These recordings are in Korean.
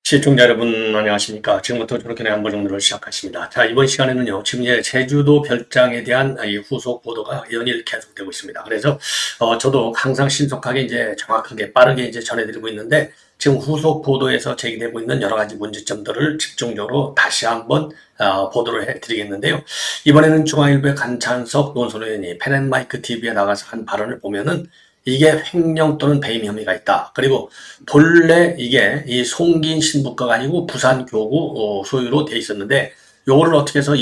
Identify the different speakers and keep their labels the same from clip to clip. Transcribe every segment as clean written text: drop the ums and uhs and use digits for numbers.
Speaker 1: 시청자 여러분 안녕하십니까. 지금부터 저렇게 한번 정도를 시작하십니다. 자, 이번 시간에는요, 지금 이제 제주도 별장에 대한 이 후속 보도가 연일 계속되고 있습니다. 그래서 저도 항상 신속하게 이제 정확하게 빠르게 이제 전해드리고 있는데, 지금 후속 보도에서 제기되고 있는 여러 가지 문제점들을 집중적으로 다시 한번 보도를 해드리겠는데요. 이번에는 중앙일보의 강찬석 논설위원이 펜앤마이크 TV에 나가서 한 발언을 보면은 이게 횡령 또는 배임 혐의가 있다. 그리고 본래 이게 이 송기인 신부가가 아니고 부산교구 소유로 돼 있었는데 요거를 어떻게 해서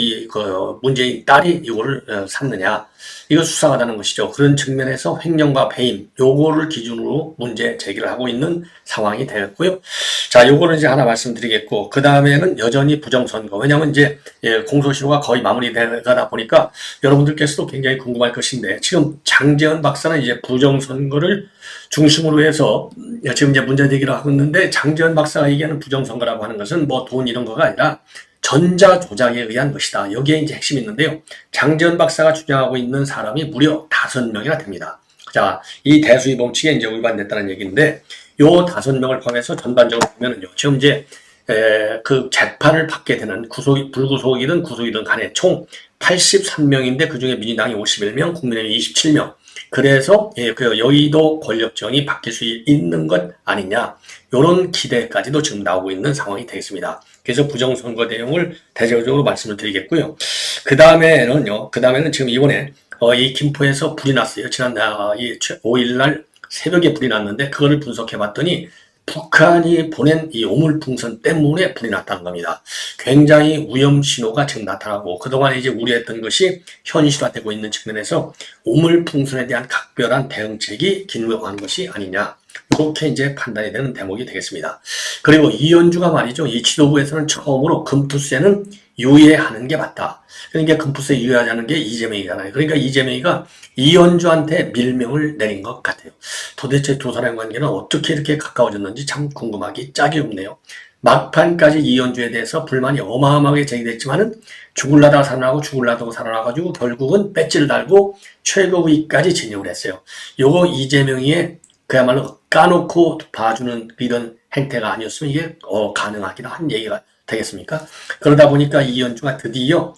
Speaker 1: 문재인 딸이 이거를 샀느냐. 이거 수상하다는 것이죠. 그런 측면에서 횡령과 배임 요거를 기준으로 문제 제기를 하고 있는 상황이 되었고요. 자, 요거는 이제 하나 말씀드리겠고, 그 다음에는 여전히 부정선거. 왜냐면 이제 공소시효가 거의 마무리되다 보니까 여러분들께서도 굉장히 궁금할 것인데, 지금 장제원 박사는 이제 부정선거를 중심으로 해서 지금 이제 문제 제기를 하고 있는데, 장제원 박사가 얘기하는 부정선거라고 하는 것은 뭐 돈 이런 거가 아니라 전자조작에 의한 것이다. 여기에 이제 핵심이 있는데요. 장제원 박사가 주장하고 있는 사람이 무려 5명이나 됩니다. 자, 이 대수의 법칙에 이제 위반됐다는 얘기인데, 요 5명을 포함해서 전반적으로 보면은요, 지금 이제, 그 재판을 받게 되는 불구속이든 구속이든 간에 총 83명인데, 그 중에 민주당이 51명, 국민의힘이 27명. 그래서, 그 여의도 권력정이 바뀔 수 있는 것 아니냐. 요런 기대까지도 지금 나오고 있는 상황이 되겠습니다. 그래서 부정선거 내용을 대체적으로 말씀을 드리겠고요. 그 다음에는 지금 이번에, 이 김포에서 불이 났어요. 지난 5일날 새벽에 불이 났는데 그거를 분석해 봤더니 북한이 보낸 이 오물풍선 때문에 불이 났다는 겁니다. 굉장히 위험 신호가 지금 나타나고 그동안 이제 우려했던 것이 현실화되고 있는 측면에서 오물풍선에 대한 각별한 대응책이 기능한 것이 아니냐. 이렇게 이제 판단이 되는 대목이 되겠습니다. 그리고 이현주가 말이죠. 이 지도부에서는 처음으로 금투세는 유예하는 게 맞다. 그러니까 금투세 유예하자는 게 이재명이잖아요. 그러니까 이재명이가 이현주한테 밀명을 내린 것 같아요. 도대체 두 사람의 관계는 어떻게 이렇게 가까워졌는지 참 궁금하기 짝이 없네요. 막판까지 이현주에 대해서 불만이 어마어마하게 제기됐지만은 죽을라다가 살아나가지고 결국은 배지를 달고 최고위까지 진입을 했어요. 요거 이재명이의 그야말로 까놓고 봐주는 이런 행태가 아니었으면 이게 가능하긴 한 얘기가 되겠습니까? 그러다 보니까 이현주가 드디어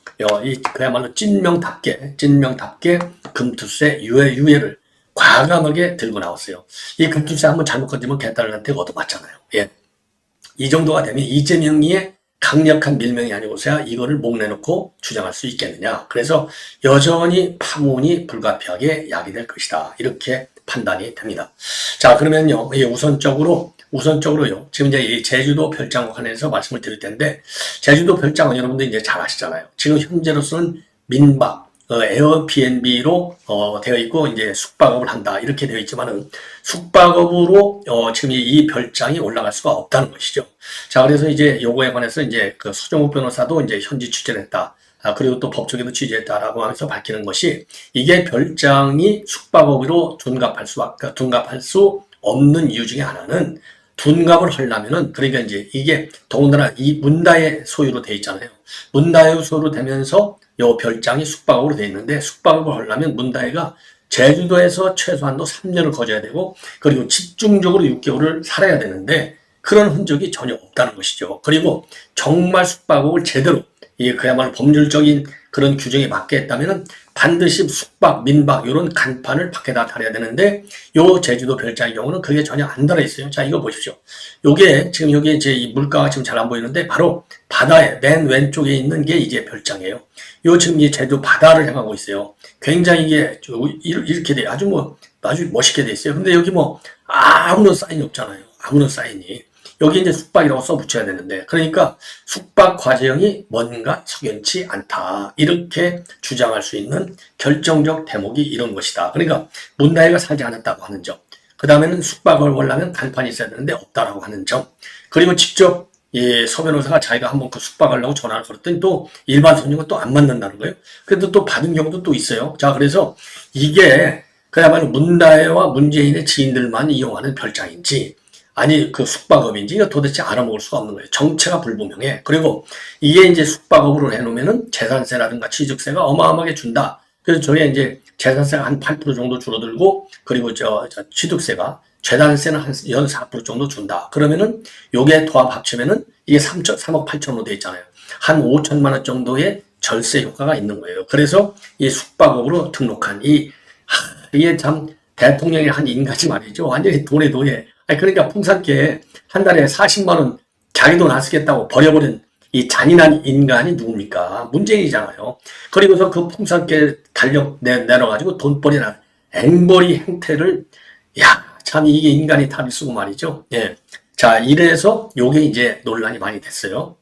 Speaker 1: 그야말로 찐명답게 금투세 유예를 과감하게 들고 나왔어요. 이 금투세 한번 잘못 건드리면 개딸한테 얻어맞잖아요. 예. 이 정도가 되면 이재명이의 강력한 밀명이 아니고서야 이거를 목내놓고 주장할 수 있겠느냐. 그래서 여전히 파문이 불가피하게 야기될 것이다. 이렇게 판단이 됩니다. 자, 그러면요, 우선적으로요, 지금 이제 이 제주도 별장과 관련해서 말씀을 드릴 텐데, 제주도 별장은 여러분들 이제 잘 아시잖아요. 지금 현재로서는 민박, 에어비앤비로 되어 있고 이제 숙박업을 한다 이렇게 되어 있지만은 숙박업으로 지금 이 별장이 올라갈 수가 없다는 것이죠. 자, 그래서 이제 요거에 관해서 이제 그 서정욱 변호사도 이제 현지 취재를 했다. 그리고 또 법조계도 취재했다라고 하면서 밝히는 것이 이게 별장이 숙박업으로 둔갑할 수 없는 이유 중에 하나는 둔갑을 하려면은 그러니까 이제 이게 더군다나 이 문다의 소유로 돼 있잖아요. 문다의 소유로 되면서 요 별장이 숙박업으로 돼 있는데 숙박업을 하려면 문다혜가 제주도에서 최소한도 3년을 거쳐야 되고 그리고 집중적으로 6개월을 살아야 되는데 그런 흔적이 전혀 없다는 것이죠. 그리고 정말 숙박업을 제대로 이게 그야말로 법률적인 그런 규정에 맞게 했다면은 반드시 숙박, 민박 이런 간판을 밖에다 달아야 되는데 요 제주도 별장의 경우는 그게 전혀 안 달아 있어요. 자, 이거 보십시오. 요게 지금 여기 이제 이 물가가 지금 잘 안 보이는데 바로 바다의 맨 왼쪽에 있는 게 이제 별장이에요. 요 지금 이 제주 바다를 향하고 있어요. 굉장히 이게 이렇게 돼 아주 멋있게 돼 있어요. 근데 여기 뭐 아무런 사인이 없잖아요. 아무런 사인이. 여기 이제 숙박이라고 써붙여야 되는데, 그러니까 숙박 과정이 뭔가 석연치 않다. 이렇게 주장할 수 있는 결정적 대목이 이런 것이다. 그러니까 문다혜가 살지 않았다고 하는 점. 그 다음에는 숙박을 하려면 간판이 있어야 되는데 없다라고 하는 점. 그리고 직접 서 변호사가 자기가 한번 그 숙박하려고 전화를 걸었더니 또 일반 손님은 또 안 만난다는 거예요. 그래도 또 받은 경우도 또 있어요. 자, 그래서 이게 그야말로 문다혜와 문재인의 지인들만 이용하는 별장인지 아니 그 숙박업인지 이거 도대체 알아먹을 수가 없는 거예요. 정체가 불분명해. 그리고 이게 이제 숙박업으로 해놓으면은 재산세라든가 취득세가 어마어마하게 준다. 그래서 저게 이제 재산세가 한 8% 정도 줄어들고, 그리고 저 취득세가, 재산세는 한 연 4% 정도 준다. 그러면은 요게 도합 합치면은 이게 3억 8천으로 돼 있잖아요. 한 5천만 원 정도의 절세 효과가 있는 거예요. 그래서 이 숙박업으로 등록한 이게 참 대통령이 한 인간이 말이죠. 완전히 돈의 도예. 아니 그러니까 풍산케 한 달에 40만 원 자기 돈 안 쓰겠다고 버려버린 이 잔인한 인간이 누굽니까? 문재인이잖아요. 그리고서 그 풍산케 달력 내려가지고 돈벌이나 앵벌이 행태를, 참 이게 인간이 탈을 쓰고 말이죠. 예. 자, 이래서 요게 이제 논란이 많이 됐어요.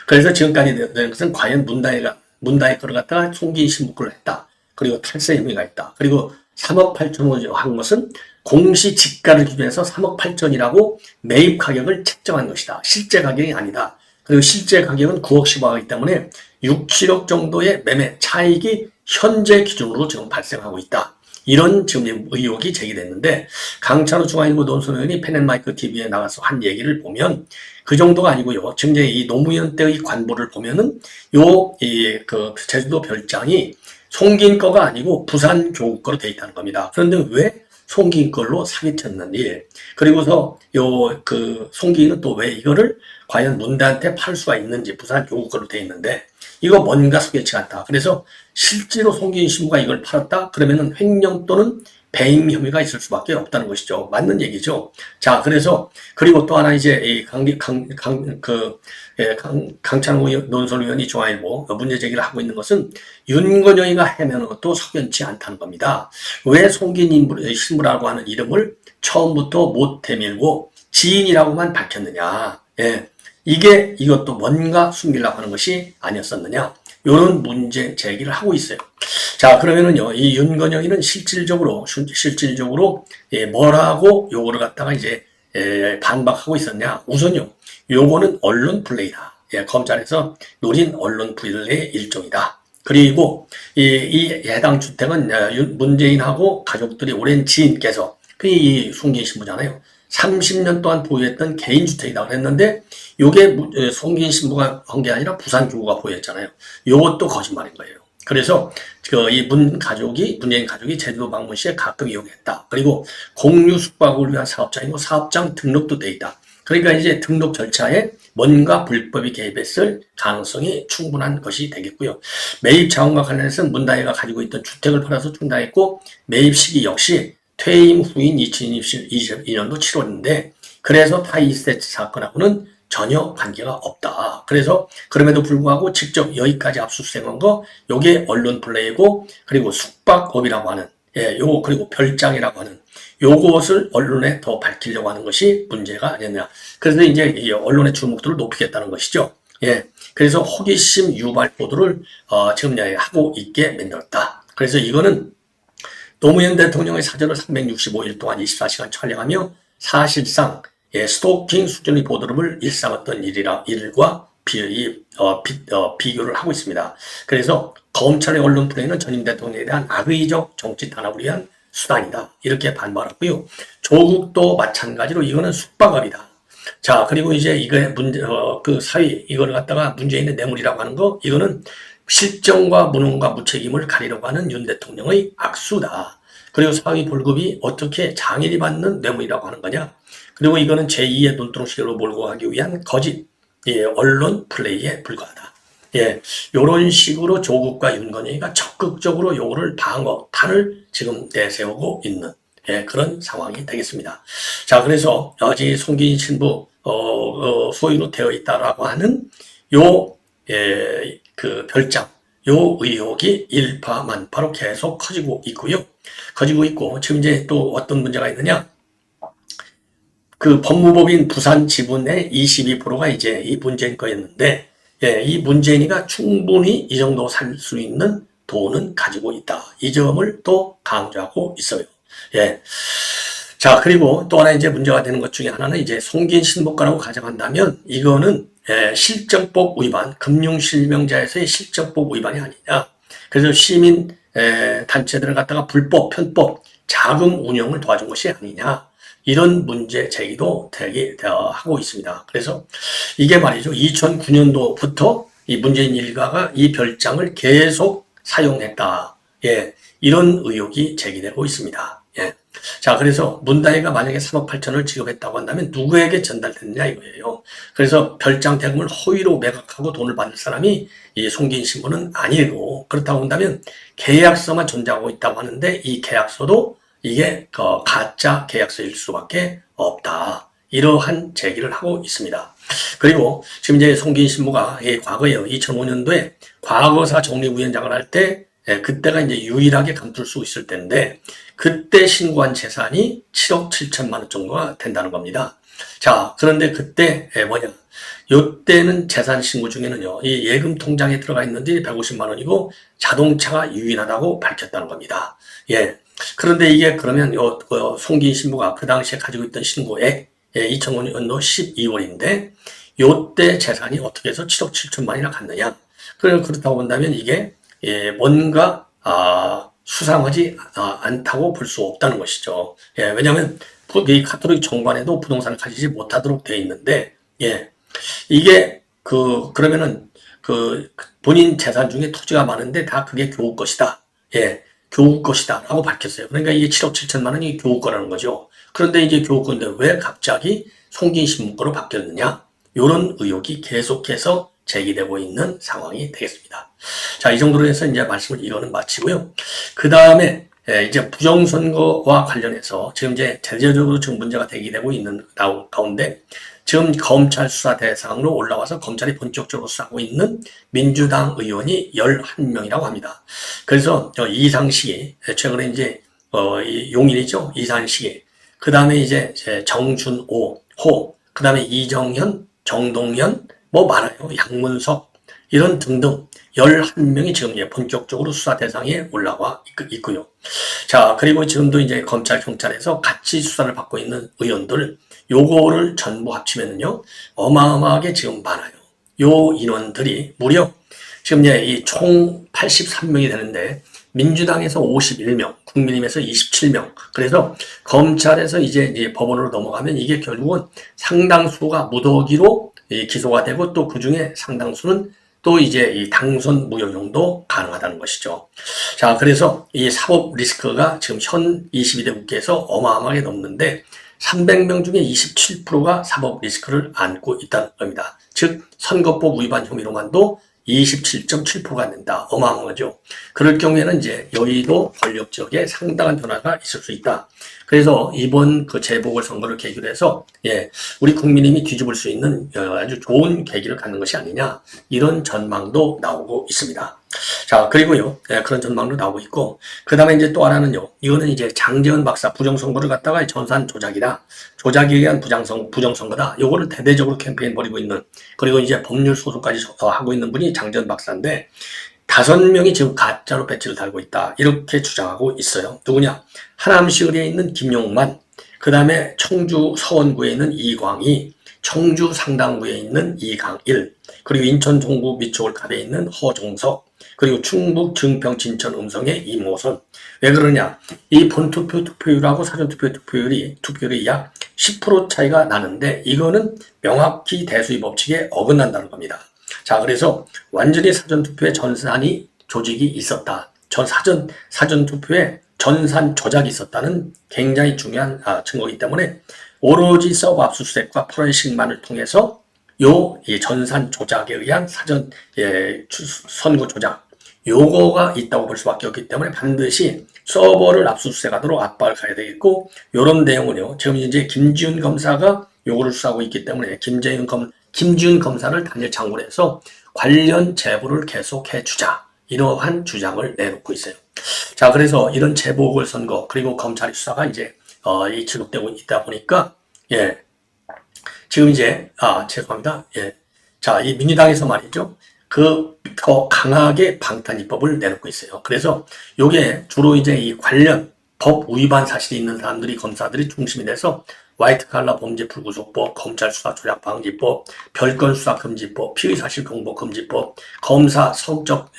Speaker 1: 그래서 지금까지 된 것은 과연 문다혜 거를 갖다가 송기인 신부권을 했다. 그리고 탈세 혐의가 있다. 그리고 3억 8천원 한 것은 공시지가를 기준해서 3억 8천이라고 매입 가격을 책정한 것이다. 실제 가격이 아니다. 그리고 실제 가격은 9억 10억이기 때문에 6, 7억 정도의 매매 차익이 현재 기준으로 지금 발생하고 있다. 이런 지금 의혹이 제기됐는데, 강찬호 중앙일보 논설 의원이 펜앤마이크 TV에 나가서 한 얘기를 보면 그 정도가 아니고요. 지금 이제 이 노무현 때의 관보를 보면은 그 제주도 별장이 송기인 거가 아니고 부산 교국 거로 돼 있다는 겁니다. 그런데 왜 송기인 걸로 사기쳤는지, 그리고서 그 송기인은 또 왜 이거를 과연 문대한테 팔 수가 있는지, 부산 교국 거로 돼 있는데 이거 뭔가 속여치가 않다. 그래서 실제로 송기인 신부가 이걸 팔았다? 그러면은 횡령 또는 배임 혐의가 있을 수밖에 없다는 것이죠. 맞는 얘기죠. 자, 그래서 그리고 또 하나 이제 이 강찬호 논설위원이 중앙일보 문제 제기를 하고 있는 것은 윤건영이가 해명한 것도 석연치 않다는 겁니다. 왜 송기인 신부라고 하는 이름을 처음부터 못 대밀고 지인이라고만 밝혔느냐? 예. 이것도 뭔가 숨기려고 하는 것이 아니었었느냐? 이런 문제 제기를 하고 있어요. 자, 그러면은요, 이 윤건영이는 실질적으로 뭐라고 요거를 갖다가 이제 반박하고 있었냐? 우선요, 요거는 언론 플레이다. 검찰에서 노린 언론 플레이의 일종이다. 그리고 이 해당 주택은 문재인하고 가족들이 오랜 지인께서, 이 송기인 신부잖아요. 30년 동안 보유했던 개인주택이라고 그랬는데 요게 송기인 신부가 한 게 아니라 부산교구가 보유했잖아요. 요것도 거짓말인 거예요. 그래서 문재인 가족이 제주도 방문 시에 가끔 이용했다. 그리고 공유 숙박을 위한 사업장이고 사업장 등록도 돼 있다. 그러니까 이제 등록 절차에 뭔가 불법이 개입했을 가능성이 충분한 것이 되겠고요. 매입 자원과 관련해서는 문다혜가 가지고 있던 주택을 팔아서 충당했고, 매입 시기 역시 퇴임 후인 2022년도 7월인데 그래서 타이스테트 사건하고는 전혀 관계가 없다. 그래서 그럼에도 불구하고 직접 여기까지 압수수색한 거, 요게 언론 플레이고, 그리고 숙박업이라고 하는 그리고 별장이라고 하는 요것을 언론에 더 밝히려고 하는 것이 문제가 아니었냐. 그래서 이제 이 언론의 주목도를 높이겠다는 것이죠. 그래서 호기심 유발 보도를 지금 하고 있게 만들었다. 그래서 이거는 노무현 대통령의 사저를 365일 동안 24시간 촬영하며 사실상 스토킹 수준의 보도를 일삼았던 일과 비교를 하고 있습니다. 그래서 검찰의 언론 플레이는 전임 대통령에 대한 악의적 정치 탄압을 위한 수단이다. 이렇게 반발하고요. 조국도 마찬가지로 이거는 숙박업이다. 자, 그리고 이제 그 사위, 이걸 갖다가 문재인의 뇌물이라고 하는 거, 이거는 실정과 무능과 무책임을 가리려고 하는 윤 대통령의 악수다. 그리고 사위 볼급이 어떻게 장인이 받는 뇌물이라고 하는 거냐. 그리고 이거는 제2의 눈동시로 몰고 가기 위한 거짓, 언론 플레이에 불과하다. 요런 식으로 조국과 윤건영이가 적극적으로 요거를 탄을 지금 내세우고 있는 그런 상황이 되겠습니다. 자, 그래서 아직 송기인 신부 소유로 되어 있다라고 하는 그 별장, 요 의혹이 일파만파로 계속 커지고 있고, 지금 이제 또 어떤 문제가 있느냐? 그 법무법인 부산 지분의 22%가 이제 이 문재인 거였는데, 이 문재인이가 충분히 이 정도 살 수 있는 돈은 가지고 있다. 이 점을 또 강조하고 있어요. 자, 그리고 또 하나 이제 문제가 되는 것 중에 하나는 이제 송기인 신부가라고 가정한다면 이거는 실정법 위반, 금융실명자에서의 실정법 위반이 아니냐. 그래서 시민 단체들을 갖다가 불법, 편법, 자금 운영을 도와준 것이 아니냐. 이런 문제 제기도 하고 있습니다. 그래서 이게 말이죠. 2009년도부터 이 문재인 일가가 이 별장을 계속 사용했다. 예, 이런 의혹이 제기되고 있습니다. 예. 자, 그래서 문다혜가 만약에 3억 8천을 지급했다고 한다면 누구에게 전달됐느냐 이거예요. 그래서 별장 대금을 허위로 매각하고 돈을 받을 사람이 이 송기인 신부는 아니고, 그렇다고 한다면 계약서만 존재하고 있다고 하는데 이 계약서도 이게 가짜 계약서일 수밖에 없다. 이러한 제기를 하고 있습니다. 그리고 지금 이제 송기인 신부가 과거에 2005년도에 과거사 정리위원장을 할 때 그때가 이제 유일하게 감출 수 있을 때인데 그때 신고한 재산이 7억 7천만 원 정도가 된다는 겁니다. 자, 그런데 그때 뭐냐? 요때는 재산 신고 중에는요, 이 예금 통장에 들어가 있는지 150만 원이고 자동차가 유인하다고 밝혔다는 겁니다. 예. 그런데 이게 그러면 송기인 신부가 그 당시에 가지고 있던 신고액 2005년도 12월인데 요때 재산이 어떻게 해서 7억 7천만이나 갔느냐? 그렇다고 본다면 이게 뭔가 수상하지 않다고 볼 수 없다는 것이죠. 예, 왜냐하면 이 가톨릭 정관에도 부동산을 가지지 못하도록 되어 있는데, 예, 이게 그러면은 본인 재산 중에 토지가 많은데 다 그게 교우 것이다. 예, 교우 것이다 라고 밝혔어요. 그러니까 이게 7억 7천만 원이 교우 거라는 거죠. 그런데 이제 교우 건데 왜 갑자기 송기인 신부 거로 바뀌었느냐? 이런 의혹이 계속해서 제기되고 있는 상황이 되겠습니다. 자, 이 정도로 해서 이제 말씀을 이거는 마치고요. 그 다음에 이제 부정선거와 관련해서 지금 이제 대대적으로 지금 문제가 제기되고 있는 가운데 지금 검찰 수사 대상으로 올라와서 검찰이 본격적으로 수사하고 있는 민주당 의원이 11명이라고 합니다. 그래서 이상식이 최근에 이제 용인이죠. 이상식이 그 다음에 이제 정준호, 호, 그 다음에 이정현, 정동현, 뭐 많아요. 양문석, 이런 등등 11명이 지금 본격적으로 수사 대상에 올라와 있고요. 자, 그리고 지금도 이제 검찰, 경찰에서 같이 수사를 받고 있는 의원들, 요거를 전부 합치면은요, 어마어마하게 지금 많아요. 요 인원들이 무려 지금 이 총 83명이 되는데, 민주당에서 51명, 국민의힘에서 27명. 그래서 검찰에서 이제 법원으로 넘어가면 이게 결국은 상당수가 무더기로 기소가 되고 또 그 중에 상당수는 또 이제 이 당선 무효용도 가능하다는 것이죠. 자, 그래서 이 사법 리스크가 지금 현 22대 국회에서 어마어마하게 넘는데 300명 중에 27%가 사법 리스크를 안고 있다는 겁니다. 즉 선거법 위반 혐의로만도 27.7%가 된다. 어마어마하죠. 그럴 경우에는 이제 여의도 권력 지역에 상당한 변화가 있을 수 있다. 그래서 이번 재보궐선거를 계기로 해서 우리 국민의힘이 뒤집을 수 있는 아주 좋은 계기를 갖는 것이 아니냐, 이런 전망도 나오고 있습니다. 자, 그리고요, 그런 전망도 나오고 있고, 그 다음에 이제 또 하나는요, 이거는 이제 장제원 박사 부정선거를 갖다가 전산 조작이다, 조작에 의한 부정선거다, 요거를 대대적으로 캠페인 벌이고 있는, 그리고 이제 법률 소송까지 하고 있는 분이 장제원 박사인데 5명이 지금 가짜로 배지를 달고 있다, 이렇게 주장하고 있어요. 누구냐? 하남시을에 있는 김용만, 그 다음에 청주 서원구에 있는 이광희, 청주 상당구에 있는 이강일, 그리고 인천 종구 미추홀갑에 있는 허종석, 그리고 충북 증평 진천 음성의 이모선. 왜 그러냐? 이 본투표 투표율하고 사전투표 투표율이 약 10% 차이가 나는데 이거는 명확히 대수의 법칙에 어긋난다는 겁니다. 자, 그래서 완전히 사전투표에 전산이 조직이 있었다, 사전투표에 전산 조작이 있었다는 굉장히 중요한 증거이기 때문에 오로지 서버 압수수색과 포렌식만을 통해서 이 전산 조작에 의한 사전 선거 조작, 요거가 있다고 볼 수밖에 없기 때문에 반드시 서버를 압수수색하도록 압박을 가야 되겠고, 요런 내용은요, 지금 이제 김지훈 검사가 요거를 수사하고 있기 때문에 김지훈 검사를 단일 창구로 해서 관련 제보를 계속해 주자, 이러한 주장을 내놓고 있어요. 자, 그래서 이런 재보궐선거 그리고 검찰의 수사가 이제 지속되고 있다 보니까 지금 이제 죄송합니다. 자, 이 민주당에서 말이죠, 더 강하게 방탄 입법을 내놓고 있어요. 그래서 요게 주로 이제 이 관련 법 위반 사실이 있는 사람들이, 검사들이 중심이 돼서 화이트 칼라 범죄 불구속법, 검찰 수사 조작 방지법, 별건 수사 금지법, 피의 사실 공보 금지법, 검사 성적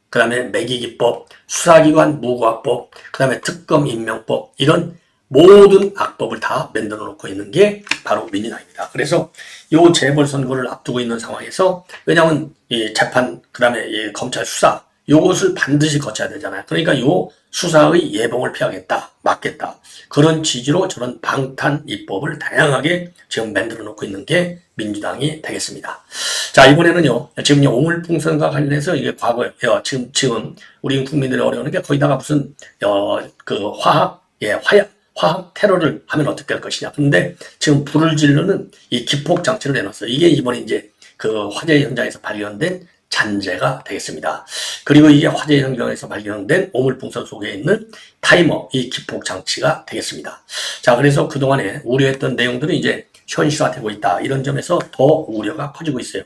Speaker 1: 그다음에 매기기법, 수사기관 무고화법, 그다음에 특검 임명법, 이런 모든 악법을 다 만들어 놓고 있는 게 바로 민주당입니다. 그래서 요 재벌선거를 앞두고 있는 상황에서, 왜냐하면 이 재판, 그 다음에 이 검찰 수사, 요것을 반드시 거쳐야 되잖아요. 그러니까 요 수사의 예봉을 피하겠다, 막겠다, 그런 취지로 저런 방탄 입법을 다양하게 지금 만들어 놓고 있는 게 민주당이 되겠습니다. 자, 이번에는요, 지금 오물풍선과 관련해서 이게 과거에, 지금 우리 국민들이 어려우는 게 거기다가 무슨, 화학 테러를 하면 어떻게 할 것이냐. 근데 지금 불을 지르는 이 기폭 장치를 내놨어요. 이게 이번에 이제 그 화재 현장에서 발견된 잔재가 되겠습니다. 그리고 이게 화재 현장에서 발견된 오물풍선 속에 있는 타이머, 이 기폭 장치가 되겠습니다. 자, 그래서 그동안에 우려했던 내용들은 이제 현실화되고 있다. 이런 점에서 더 우려가 커지고 있어요.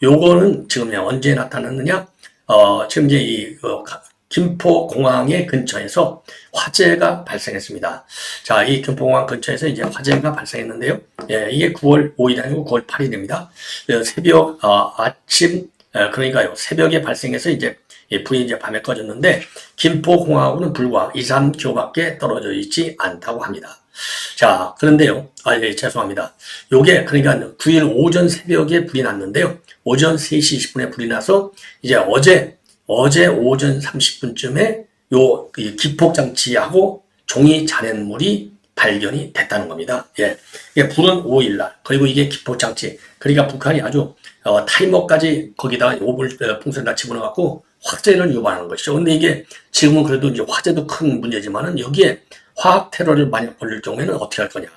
Speaker 1: 요거는 지금 언제 나타났느냐? 지금 이제 김포공항의 근처에서 화재가 발생했습니다. 자, 이 김포공항 근처에서 이제 화재가 발생했는데요. 예, 이게 9월 5일 아니고 9월 8일입니다. 새벽, 그러니까요. 새벽에 발생해서 이제 불이 이제 밤에 꺼졌는데, 김포공항하고는 불과 2, 3km밖에 떨어져 있지 않다고 합니다. 자, 그런데요. 예, 죄송합니다. 요게, 그러니까 9일 오전 새벽에 불이 났는데요. 오전 3시 20분에 불이 나서, 이제 어제 오전 30분쯤에 요 기폭장치하고 종이 잔해물이 발견이 됐다는 겁니다. 예. 이게 불은 5일날, 그리고 이게 기폭장치. 그러니까 북한이 아주, 타이머까지 거기다가 오물풍선을 집어넣어갖고 화재를 유발하는 것이죠. 근데 이게 지금은 그래도 이제 화재도 큰 문제지만은 여기에 화학 테러를 만약 벌릴 경우에는 어떻게 할 거냐.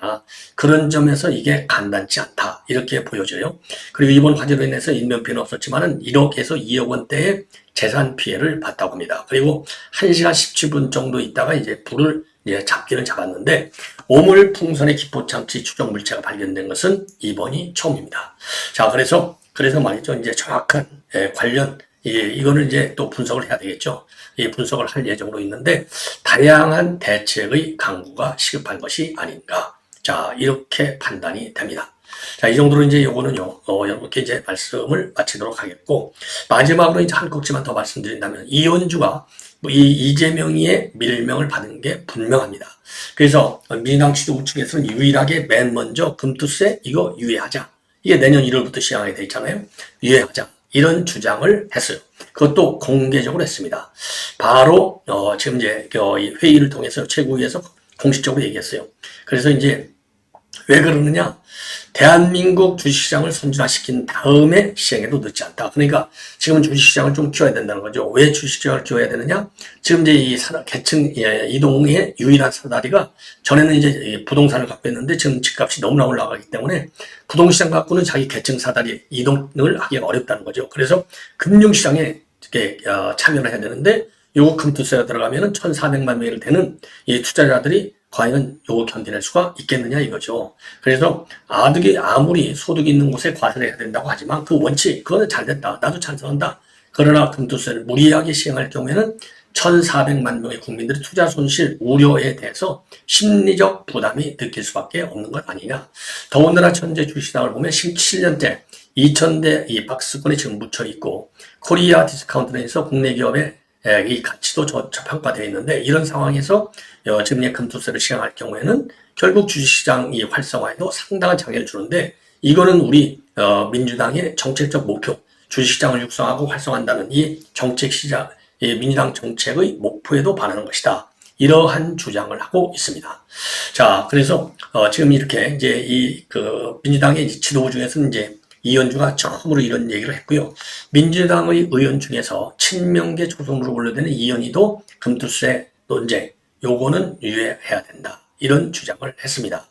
Speaker 1: 그런 점에서 이게 간단치 않다. 이렇게 보여져요. 그리고 이번 화재로 인해서 인명피해는 없었지만은 1억에서 2억 원대의 재산 피해를 봤다고 합니다. 그리고 1시간 17분 정도 있다가 이제 불을 이제 잡기는 잡았는데, 오물풍선의 기포장치 추정 물체가 발견된 것은 이번이 처음입니다. 자, 그래서 말이죠. 이제 정확한 관련, 이거는 이제 또 분석을 해야 되겠죠. 이 분석을 할 예정으로 있는데, 다양한 대책의 강구가 시급한 것이 아닌가. 자, 이렇게 판단이 됩니다. 자, 이 정도로 이제 요거는요, 이렇게 이제 말씀을 마치도록 하겠고, 마지막으로 이제 한 꼭지만 더 말씀드린다면, 이현주가 이 이재명이의 밀명을 받은 게 분명합니다. 그래서 민주당 지도부 측에서는 유일하게 맨 먼저 금투세 이거 유예하자. 이게 내년 1월부터 시행하게 돼 있잖아요. 유예하자. 이런 주장을 했어요. 그것도 공개적으로 했습니다. 바로 지금 이제 회의를 통해서 최고위에서 공식적으로 얘기했어요. 그래서 이제 왜 그러느냐? 대한민국 주식시장을 선진화시킨 다음에 시행해도 늦지 않다. 그러니까 지금은 주식시장을 좀 키워야 된다는 거죠. 왜 주식시장을 키워야 되느냐? 지금 이제 이 계층 이동의 유일한 사다리가, 전에는 이제 부동산을 갖고 있는데 지금 집값이 너무나 올라가기 때문에 부동시장 갖고는 자기 계층 사다리 이동을 하기가 어렵다는 거죠. 그래서 금융시장에 참여를 해야 되는데, 요거 금투세가 들어가면은 1,400만 명이 되는 이 투자자들이 과연 요거 견뎌낼 수가 있겠느냐 이거죠. 그래서 아무리 소득이 있는 곳에 과세를 해야 된다고 하지만 그 원칙, 그거는 잘 됐다. 나도 찬성한다. 그러나 금투세를 무리하게 시행할 경우에는 1,400만 명의 국민들이 투자 손실 우려에 대해서 심리적 부담이 느낄 수밖에 없는 것 아니냐. 더군다나 현재 주식시장을 보면 17년째 2,000대 이 박스권이 지금 묻혀 있고, 코리아 디스카운트에서 국내 기업의 이 가치도 저평가되어 있는데, 이런 상황에서 지금 금투세를 시행할 경우에는 결국 주식시장 이 활성화에도 상당한 장애를 주는데, 이거는 우리 민주당의 정책적 목표, 주식시장을 육성하고 활성화한다는 이 정책시장, 이 민주당 정책의 목표에도 반하는 것이다. 이러한 주장을 하고 있습니다. 자, 그래서 지금 이렇게 이제 민주당의 지도부 중에서는 이제 이현주가 처음으로 이런 얘기를 했고요. 민주당의 의원 중에서 친명계 초선으로 분류되는 이현희도 금투세 논쟁, 요거는 유예해야 된다. 이런 주장을 했습니다.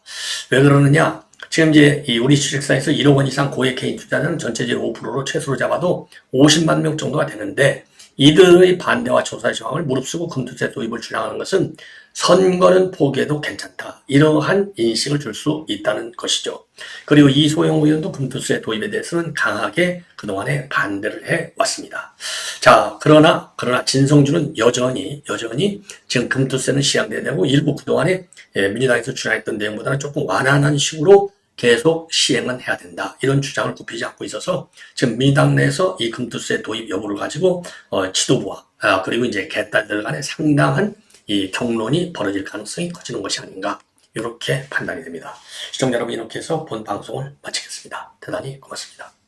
Speaker 1: 왜 그러느냐? 지금 이제 우리 주식사에서 1억 원 이상 고액 개인 투자자는 전체적으로 5%로 최소로 잡아도 50만 명 정도가 되는데, 이들의 반대와 조사 저항을 무릅쓰고 금투세 도입을 주장하는 것은 선거는 포기해도 괜찮다. 이러한 인식을 줄 수 있다는 것이죠. 그리고 이소영 의원도 금투세 도입에 대해서는 강하게 그동안에 반대를 해왔습니다. 자, 그러나 진성준은 여전히 지금 금투세는 시행돼야 되고, 일부 그동안에 민주당에서 주장했던 내용보다는 조금 완화한 식으로 계속 시행은 해야 된다. 이런 주장을 굽히지 않고 있어서 지금 민주당 내에서 이 금투세 도입 여부를 가지고 지도부와 그리고 이제 개딸들 간에 상당한 이 경론이 벌어질 가능성이 커지는 것이 아닌가, 이렇게 판단이 됩니다. 시청자 여러분, 이렇게 해서 본 방송을 마치겠습니다. 대단히 고맙습니다.